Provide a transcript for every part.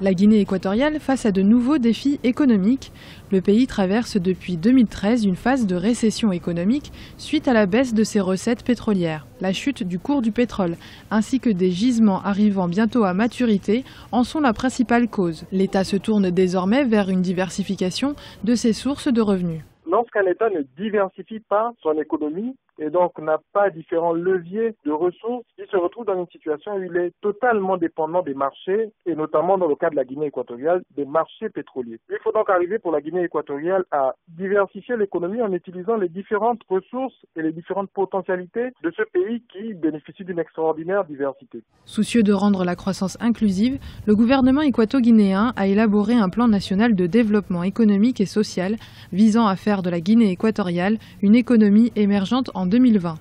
La Guinée équatoriale face à de nouveaux défis économiques. Le pays traverse depuis 2013 une phase de récession économique suite à la baisse de ses recettes pétrolières. La chute du cours du pétrole ainsi que des gisements arrivant bientôt à maturité en sont la principale cause. L'État se tourne désormais vers une diversification de ses sources de revenus. Lorsqu'un État ne diversifie pas son économie et donc n'a pas différents leviers de ressources, il se retrouve dans une situation où il est totalement dépendant des marchés et notamment dans le cas de la Guinée équatoriale, des marchés pétroliers. Il faut donc arriver pour la Guinée équatoriale à diversifier l'économie en utilisant les différentes ressources et les différentes potentialités de ce pays qui bénéficie d'une extraordinaire diversité. Soucieux de rendre la croissance inclusive, le gouvernement équato-guinéen a élaboré un plan national de développement économique et social visant à faire de la Guinée équatoriale une économie émergente en 2020.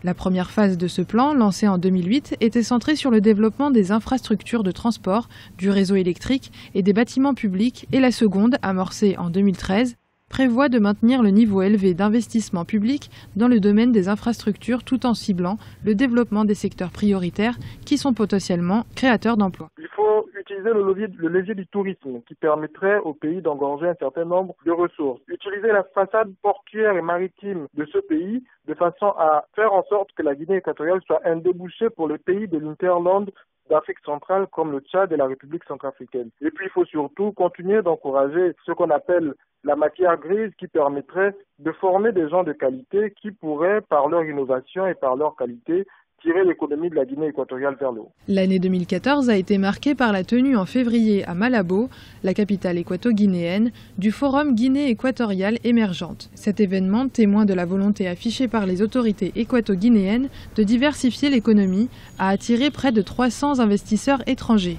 La première phase de ce plan, lancée en 2008, était centrée sur le développement des infrastructures de transport, du réseau électrique et des bâtiments publics, et la seconde, amorcée en 2013, prévoit de maintenir le niveau élevé d'investissement public dans le domaine des infrastructures tout en ciblant le développement des secteurs prioritaires qui sont potentiellement créateurs d'emplois. Il faut utiliser le levier du tourisme qui permettrait au pays d'engorger un certain nombre de ressources. Utiliser la façade portuaire et maritime de ce pays de façon à faire en sorte que la Guinée équatoriale soit un débouché pour les pays de l'Interland d'Afrique centrale comme le Tchad et la République centrafricaine. Et puis il faut surtout continuer d'encourager ce qu'on appelle la matière grise qui permettrait de former des gens de qualité qui pourraient, par leur innovation et par leur qualité, tirer l'économie de la Guinée équatoriale vers le haut. L'année 2014 a été marquée par la tenue en février à Malabo, la capitale équato-guinéenne, du Forum Guinée équatoriale émergente. Cet événement témoin de la volonté affichée par les autorités équato-guinéennes de diversifier l'économie, a attiré près de 300 investisseurs étrangers.